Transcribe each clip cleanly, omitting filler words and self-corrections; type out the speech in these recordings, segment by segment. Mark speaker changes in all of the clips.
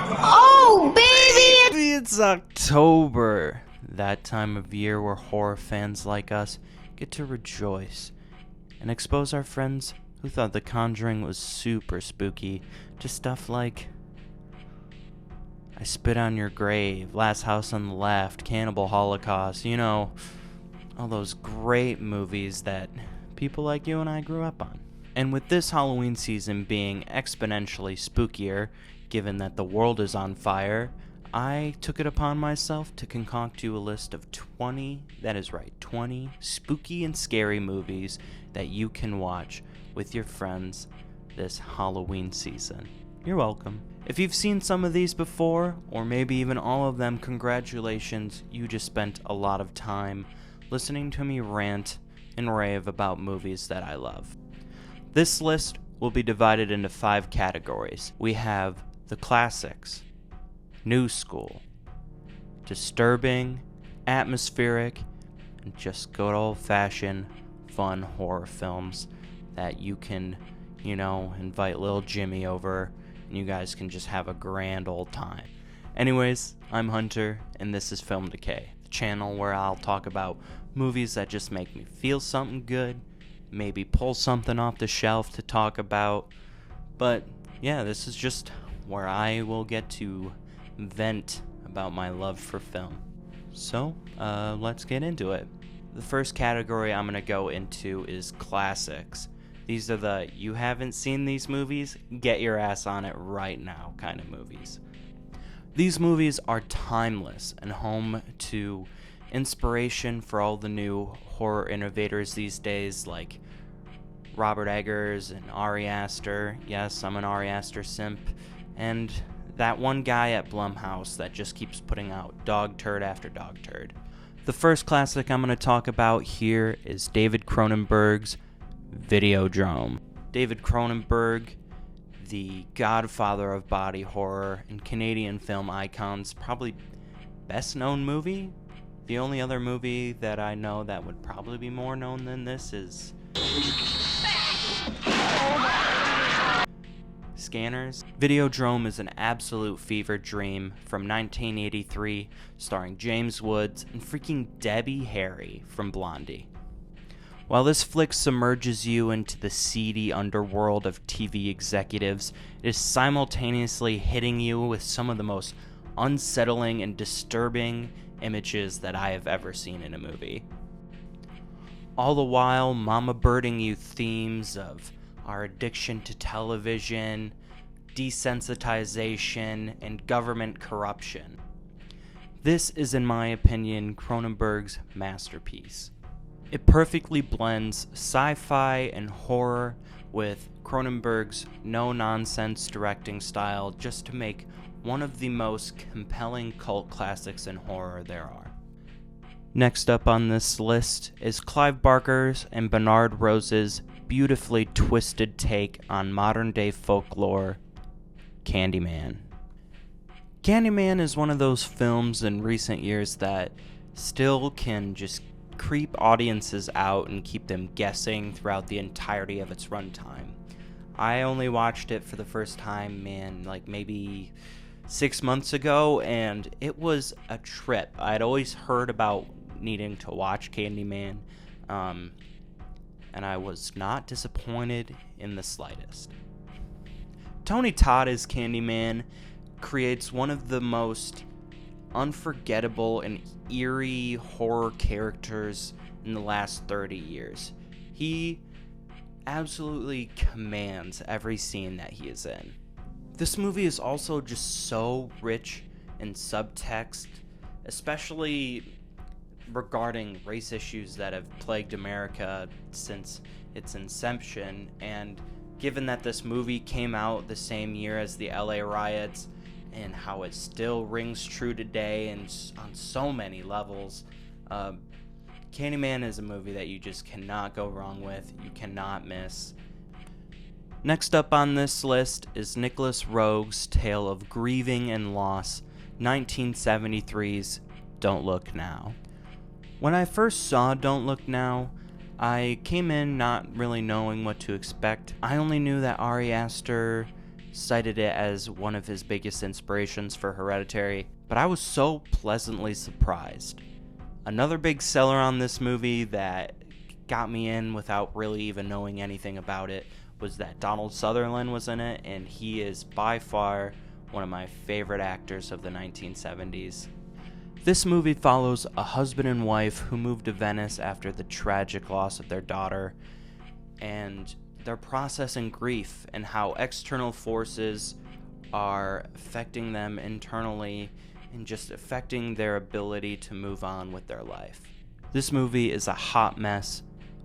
Speaker 1: Oh, baby!
Speaker 2: It's October, that time of year where horror fans like us get to rejoice and expose our friends who thought The Conjuring was super spooky to stuff like I Spit on Your Grave, Last House on the Left, Cannibal Holocaust, you know, all those great movies that people like you and I grew up on. And with this Halloween season being exponentially spookier, given that the world is on fire, I took it upon myself to concoct you a list of 20, that is right, 20 spooky and scary movies that you can watch with your friends this Halloween season. You're welcome. If you've seen some of these before, or maybe even all of them, congratulations, you just spent a lot of time listening to me rant and rave about movies that I love. This list will be divided into 5 categories. We have the classics, new school, disturbing, atmospheric, and just good old-fashioned fun horror films that you can, invite little Jimmy over and you guys can just have a grand old time. Anyways, I'm Hunter, and this is Film Decay, the channel where I'll talk about movies that just make me feel something good, maybe pull something off the shelf to talk about, but yeah, this is just where I will get to vent about my love for film. So, let's get into it. The first category I'm going to go into is classics. These are the you haven't seen these movies, get your ass on it right now kind of movies. These movies are timeless and home to inspiration for all the new horror innovators these days like Robert Eggers and Ari Aster. Yes, I'm an Ari Aster simp. And that one guy at Blumhouse that just keeps putting out dog turd after dog turd. The first classic I'm going to talk about here is David Cronenberg's Videodrome. David Cronenberg, the godfather of body horror and Canadian film icons, probably best known movie. The only other movie that I know that would probably be more known than this is Scanners. Videodrome is an absolute fever dream from 1983, starring James Woods and freaking Debbie Harry from Blondie. While this flick submerges you into the seedy underworld of TV executives, it is simultaneously hitting you with some of the most unsettling and disturbing images that I have ever seen in a movie. All the while, mama birding you themes of our addiction to television, desensitization, and government corruption. This is, in my opinion, Cronenberg's masterpiece. It perfectly blends sci-fi and horror with Cronenberg's no-nonsense directing style just to make one of the most compelling cult classics in horror there are. Next up on this list is Clive Barker's and Bernard Rose's beautifully twisted take on modern-day folklore, Candyman. Candyman is one of those films in recent years that still can just creep audiences out and keep them guessing throughout the entirety of its runtime. I only watched it for the first time, maybe 6 months ago, and it was a trip. I'd always heard about needing to watch Candyman, and I was not disappointed in the slightest. Tony Todd's Candyman creates one of the most unforgettable and eerie horror characters in the last 30 years. He absolutely commands every scene that he is in. This movie is also just so rich in subtext, especially regarding race issues that have plagued America since its inception, and given that this movie came out the same year as the LA riots, and how it still rings true today and on so many levels, Candyman is a movie that you just cannot go wrong with, you cannot miss. Next up on this list is Nicholas Roeg's tale of grieving and loss, 1973's Don't Look Now. When I first saw Don't Look Now, I came in not really knowing what to expect. I only knew that Ari Aster cited it as one of his biggest inspirations for Hereditary, but I was so pleasantly surprised. Another big seller on this movie that got me in without really even knowing anything about it was that Donald Sutherland was in it, and he is by far one of my favorite actors of the 1970s. This movie follows a husband and wife who moved to Venice after the tragic loss of their daughter, and they're processing grief and how external forces are affecting them internally and just affecting their ability to move on with their life. This movie is a hot mess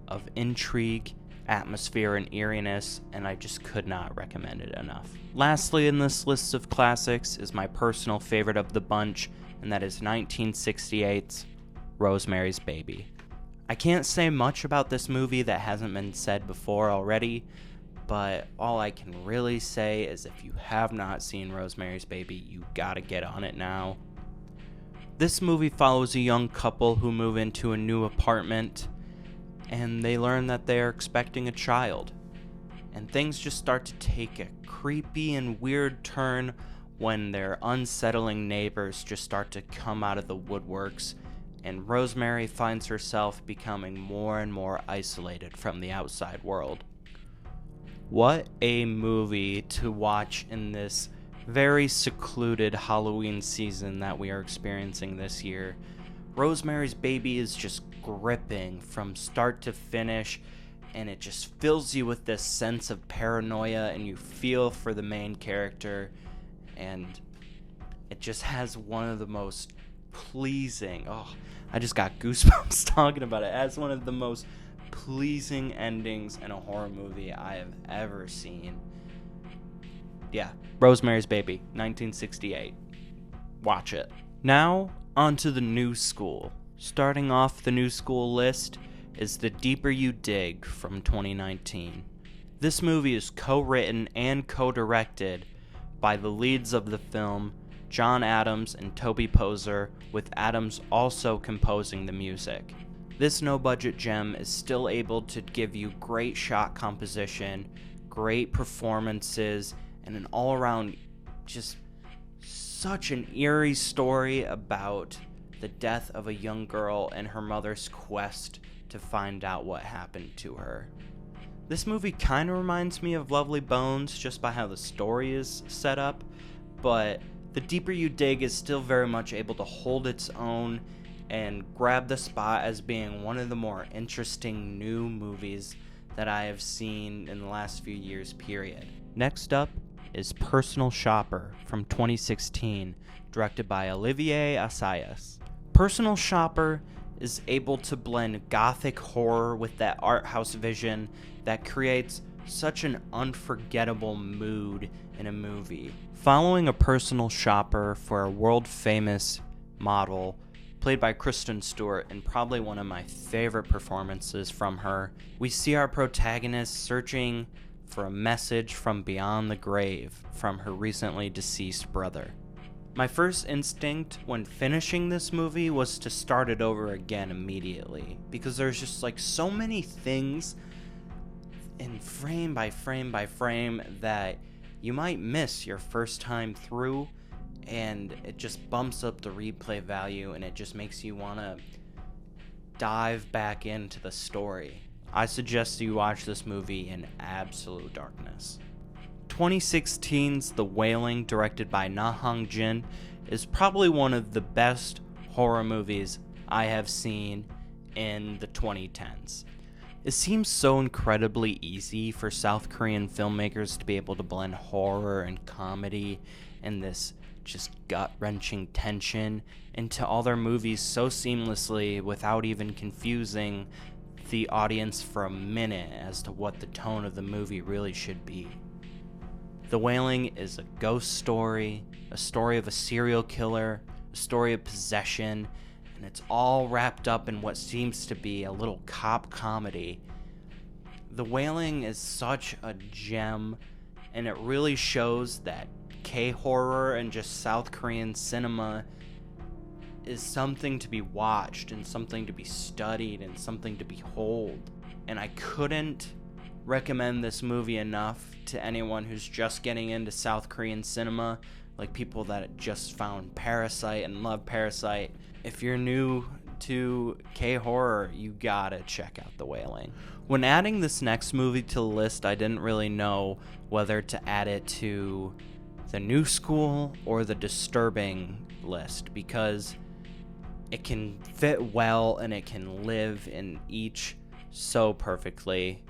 Speaker 2: of intrigue, atmosphere, and eeriness, and I just could not recommend it enough. Lastly in this list of classics is my personal favorite of the bunch, and that is 1968's Rosemary's Baby. I can't say much about this movie that hasn't been said before already, but all I can really say is if you have not seen Rosemary's Baby, you gotta get on it now. This movie follows a young couple who move into a new apartment, and they learn that they are expecting a child. And things just start to take a creepy and weird turn when their unsettling neighbors just start to come out of the woodworks, and Rosemary finds herself becoming more and more isolated from the outside world. What a movie to watch in this very secluded Halloween season that we are experiencing this year. Rosemary's Baby is just gripping from start to finish, and it just fills you with this sense of paranoia, and you feel for the main character, and it just has one of the most pleasing, I just got goosebumps talking about it. It has one of the most pleasing endings in a horror movie I have ever seen. Yeah, Rosemary's Baby, 1968. Watch it. Now, on to the new school. Starting off the new school list is The Deeper You Dig from 2019. This movie is co-written and co-directed by the leads of the film, John Adams and Toby Poser, with Adams also composing the music. This no-budget gem is still able to give you great shot composition, great performances, and an all-around just such an eerie story about the death of a young girl and her mother's quest to find out what happened to her. This movie kind of reminds me of Lovely Bones just by how the story is set up, but The Deeper You Dig is still very much able to hold its own and grab the spot as being one of the more interesting new movies that I have seen in the last few years, period. Next up is Personal Shopper from 2016, directed by Olivier Assayas. Personal Shopper is able to blend gothic horror with that art house vision that creates such an unforgettable mood in a movie. Following a personal shopper for a world-famous model, played by Kristen Stewart, and probably one of my favorite performances from her, we see our protagonist searching for a message from beyond the grave from her recently deceased brother. My first instinct when finishing this movie was to start it over again immediately, because there's just like so many things in frame by frame by frame that you might miss your first time through, and it just bumps up the replay value, and it just makes you want to dive back into the story. I suggest you watch this movie in absolute darkness. 2016's The Wailing, directed by Na Hong Jin, is probably one of the best horror movies I have seen in the 2010s. It seems so incredibly easy for South Korean filmmakers to be able to blend horror and comedy and this just gut-wrenching tension into all their movies so seamlessly without even confusing the audience for a minute as to what the tone of the movie really should be. The Wailing is a ghost story, a story of a serial killer, a story of possession, and it's all wrapped up in what seems to be a little cop comedy. The Wailing is such a gem, and it really shows that K-horror and just South Korean cinema is something to be watched and something to be studied and something to behold. And I couldn't recommend this movie enough to anyone who's just getting into South Korean cinema, like people that just found Parasite and love Parasite. If you're new to K-horror, you gotta check out The Wailing. When adding this next movie to the list, I didn't really know whether to add it to the new school or the disturbing list, because it can fit well and it can live in each so perfectly.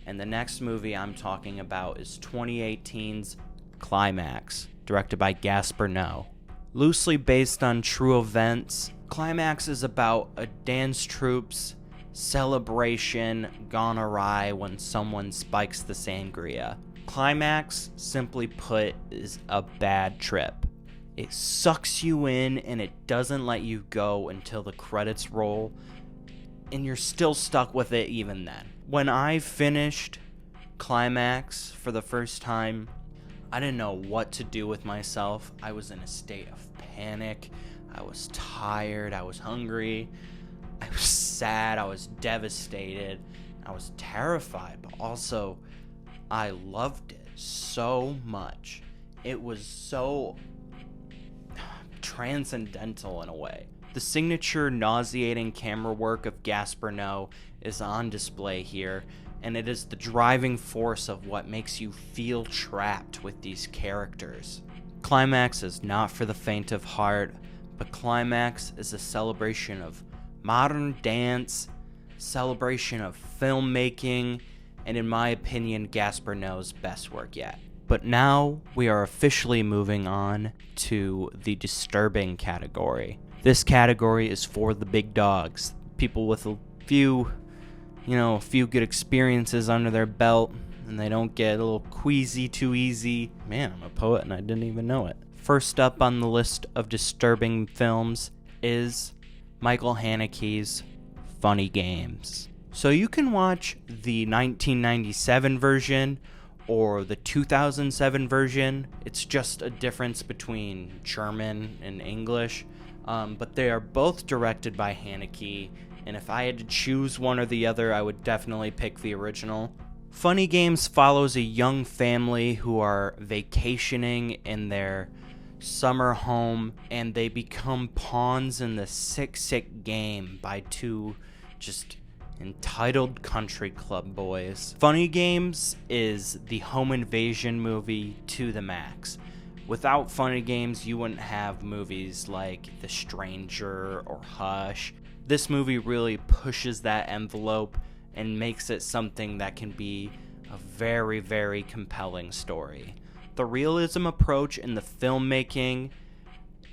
Speaker 2: And the next movie I'm talking about is 2018's Climax, directed by Gaspar Noé. Loosely based on true events, Climax is about a dance troupe's celebration gone awry when someone spikes the sangria. Climax, simply put, is a bad trip. It sucks you in and it doesn't let you go until the credits roll, and you're still stuck with it even then. When I finished Climax for the first time, I didn't know what to do with myself. I was in a state of panic. I was tired. I was hungry. I was sad. I was devastated. I was terrified, but also I loved it so much. It was so transcendental in a way. The signature nauseating camera work of Gaspar Noé is on display here, and it is the driving force of what makes you feel trapped with these characters. Climax is not for the faint of heart, but Climax is a celebration of modern dance, celebration of filmmaking, and in my opinion, Gaspar Noé's best work yet. But now we are officially moving on to the disturbing category. This category is for the big dogs, people with a few good experiences under their belt, and they don't get a little queasy too easy. Man, I'm a poet and I didn't even know it. First up on the list of disturbing films is Michael Haneke's Funny Games. So you can watch the 1997 version or the 2007 version. It's just a difference between German and English, but they are both directed by Haneke, and if I had to choose one or the other, I would definitely pick the original. Funny Games follows a young family who are vacationing in their summer home, and they become pawns in the sick game by two just entitled country club boys. Funny Games is the home invasion movie to the max. Without Funny Games, you wouldn't have movies like The Stranger or Hush. This movie really pushes that envelope and makes it something that can be a very, very compelling story. The realism approach in the filmmaking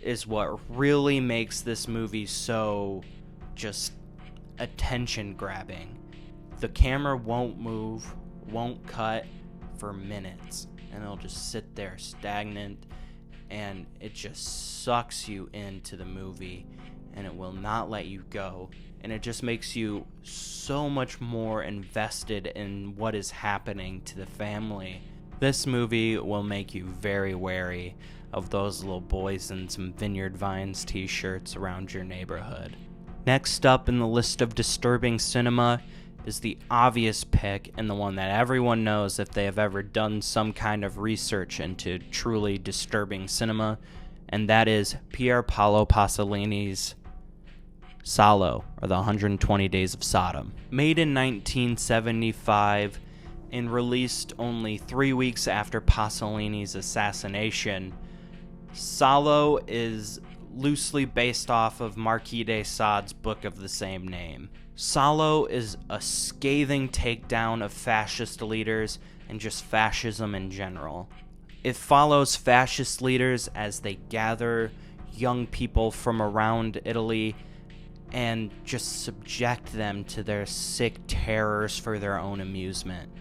Speaker 2: is what really makes this movie so just attention grabbing. The camera won't move, won't cut for minutes, and it'll just sit there stagnant, and it just sucks you into the movie, and it will not let you go, and it just makes you so much more invested in what is happening to the family. This movie will make you very wary of those little boys in some Vineyard Vines t-shirts around your neighborhood. Next up in the list of disturbing cinema is the obvious pick, and the one that everyone knows if they have ever done some kind of research into truly disturbing cinema, and that is Pier Paolo Pasolini's Salo, or the 120 Days of Sodom. Made in 1975 and released only 3 weeks after Pasolini's assassination, Salo is loosely based off of Marquis de Sade's book of the same name. Salo is a scathing takedown of fascist leaders and just fascism in general. It follows fascist leaders as they gather young people from around Italy and just subject them to their sick terrors for their own amusement.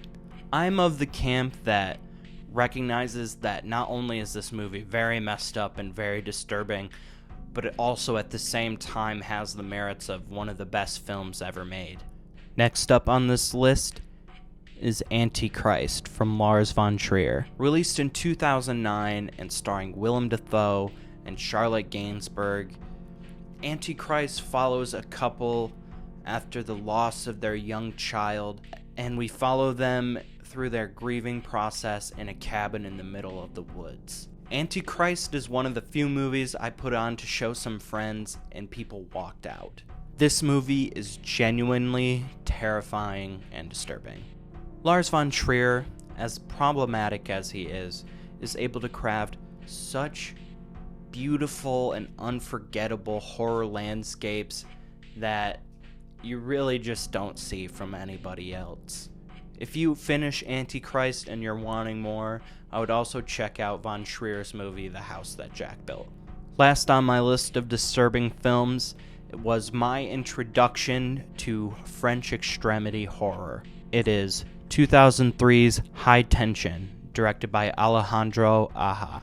Speaker 2: I'm of the camp that recognizes that not only is this movie very messed up and very disturbing, but it also at the same time has the merits of one of the best films ever made. Next up on this list is Antichrist from Lars von Trier. Released in 2009 and starring Willem Dafoe and Charlotte Gainsbourg, Antichrist follows a couple after the loss of their young child and we follow them through their grieving process in a cabin in the middle of the woods. Antichrist is one of the few movies I put on to show some friends and people walked out. This movie is genuinely terrifying and disturbing. Lars von Trier, as problematic as he is able to craft such beautiful and unforgettable horror landscapes that you really just don't see from anybody else. If you finish Antichrist and you're wanting more, I would also check out von Trier's movie, The House That Jack Built. Last on my list of disturbing films, it was my introduction to French extremity horror. It is 2003's High Tension, directed by Alejandro Aja.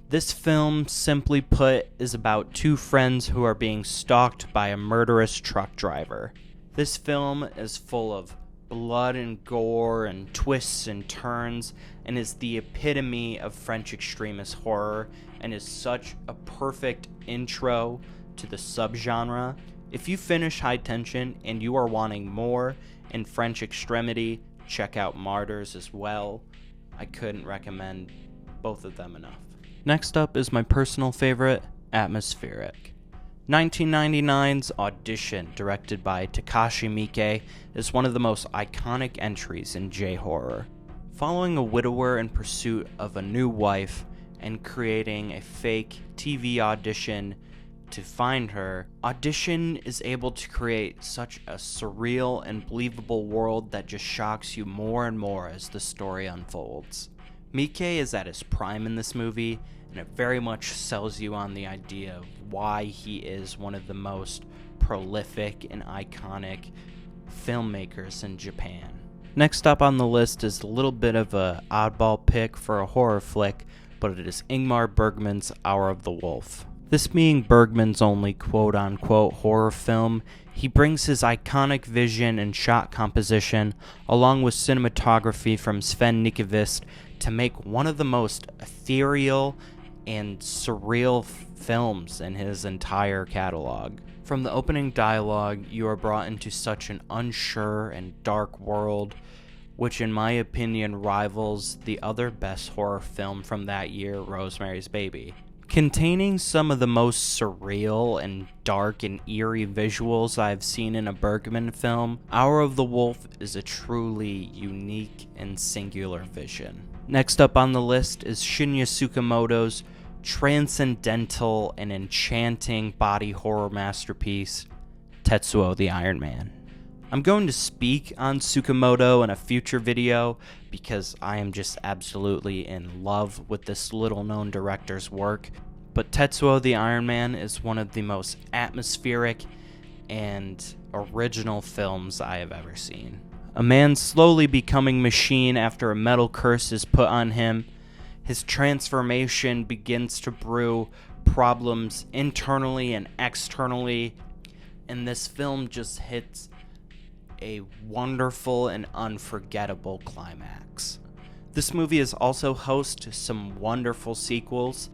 Speaker 2: This film, simply put, is about two friends who are being stalked by a murderous truck driver. This film is full of blood and gore and twists and turns, and is the epitome of French extremist horror, and is such a perfect intro to the subgenre. If you finish High Tension and you are wanting more in French extremity, check out Martyrs as well. I couldn't recommend both of them enough. Next up is my personal favorite, Atmospheric. 1999's Audition, directed by Takashi Miike, is one of the most iconic entries in J-horror. Following a widower in pursuit of a new wife and creating a fake TV audition to find her, Audition is able to create such a surreal and believable world that just shocks you more and more as the story unfolds. Miike is at his prime in this movie, and it very much sells you on the idea of why he is one of the most prolific and iconic filmmakers in Japan. Next up on the list is a little bit of a oddball pick for a horror flick, but it is Ingmar Bergman's Hour of the Wolf. This being Bergman's only quote-unquote horror film, he brings his iconic vision and shot composition, along with cinematography from Sven Nykvist, to make one of the most ethereal and surreal films in his entire catalog. From the opening dialogue, you are brought into such an unsure and dark world, which in my opinion rivals the other best horror film from that year, Rosemary's Baby. Containing some of the most surreal and dark and eerie visuals I've seen in a Bergman film, Hour of the Wolf is a truly unique and singular vision. Next up on the list is Shinya Tsukamoto's transcendental and enchanting body horror masterpiece, Tetsuo The Iron Man. I'm going to speak on Tsukamoto in a future video because I am just absolutely in love with this little-known director's work, but Tetsuo The Iron Man is one of the most atmospheric and original films I have ever seen. A man slowly becoming machine after a metal curse is put on him. His transformation begins to brew problems internally and externally, and this film just hits a wonderful and unforgettable climax. This movie is also host to some wonderful sequels,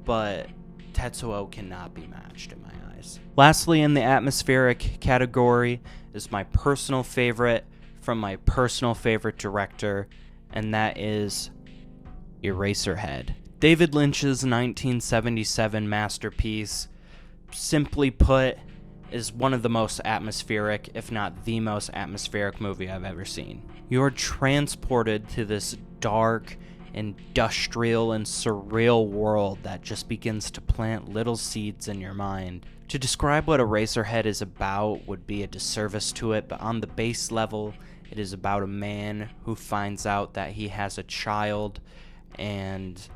Speaker 2: but Tetsuo cannot be matched in my eyes. Lastly, in the atmospheric category is my personal favorite from my personal favorite director, and that is Eraserhead. David Lynch's 1977 masterpiece, simply put, is one of the most atmospheric, if not the most atmospheric movie I've ever seen. You're transported to this dark, industrial, and surreal world that just begins to plant little seeds in your mind. To describe what Eraserhead is about would be a disservice to it, but on the base level, it is about a man who finds out that he has a child and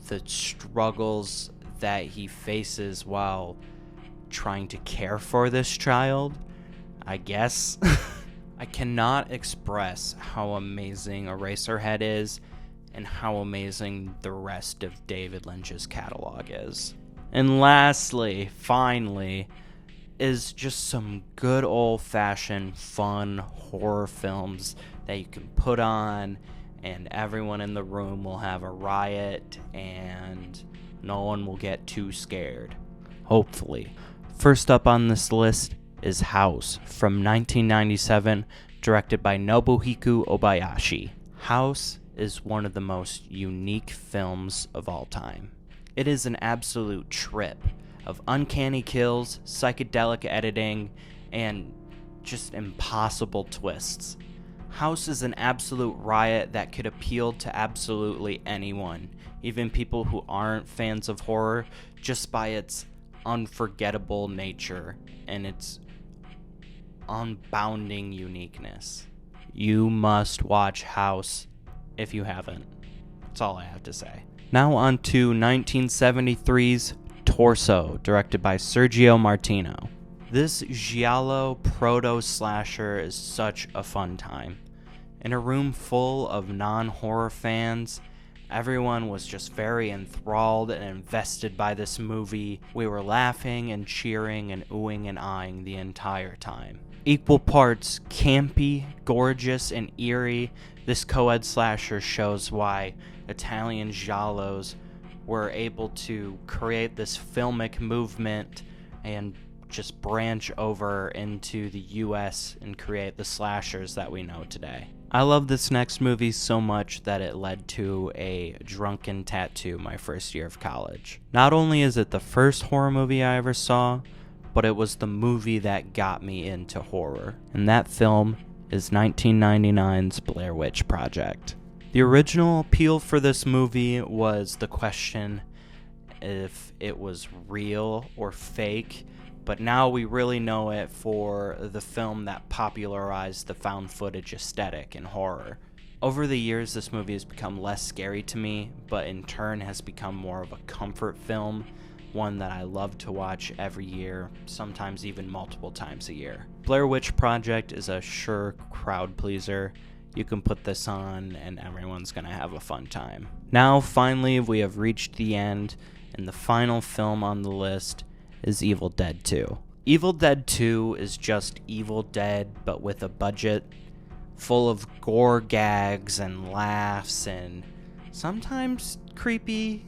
Speaker 2: the struggles that he faces while trying to care for this child, I guess. I cannot express how amazing Eraserhead is and how amazing the rest of David Lynch's catalog is. And lastly, finally, is just some good old-fashioned fun horror films that you can put on and everyone in the room will have a riot and no one will get too scared. Hopefully. First up on this list is House from 1997, directed by Nobuhiko Obayashi. House is one of the most unique films of all time. It is an absolute trip of uncanny kills, psychedelic editing, and just impossible twists. House is an absolute riot that could appeal to absolutely anyone, even people who aren't fans of horror, just by its unforgettable nature and its unbounding uniqueness. You must watch House if you haven't. That's all I have to say. Now on to 1973's Torso, directed by Sergio Martino. This giallo proto-slasher is such a fun time. In a room full of non-horror fans, everyone was just very enthralled and invested by this movie. We were laughing and cheering and oohing and eyeing the entire time. Equal parts campy, gorgeous, and eerie, this co-ed slasher shows why Italian giallos were able to create this filmic movement and just branch over into the US and create the slashers that we know today. I love this next movie so much that it led to a drunken tattoo my first year of college. Not only is it the first horror movie I ever saw, but it was the movie that got me into horror. And that film is 1999's Blair Witch Project. The original appeal for this movie was the question if it was real or fake, but now we really know it for the film that popularized the found footage aesthetic in horror. Over the years, this movie has become less scary to me, but in turn has become more of a comfort film, one that I love to watch every year, sometimes even multiple times a year. Blair Witch Project is a sure crowd pleaser. You can put this on and everyone's gonna have a fun time. Now, finally, we have reached the end, and the final film on the list is Evil Dead 2. Evil Dead 2 is just Evil Dead, but with a budget, full of gore gags and laughs and sometimes creepy,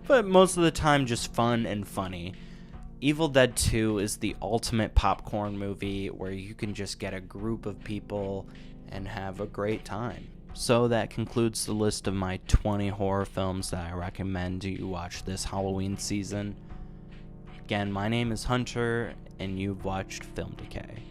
Speaker 2: but most of the time just fun and funny. Evil Dead 2 is the ultimate popcorn movie where you can just get a group of people and have a great time. So that concludes the list of my 20 horror films that I recommend you watch this Halloween season. Again, my name is Hunter, and you've watched Film Decay.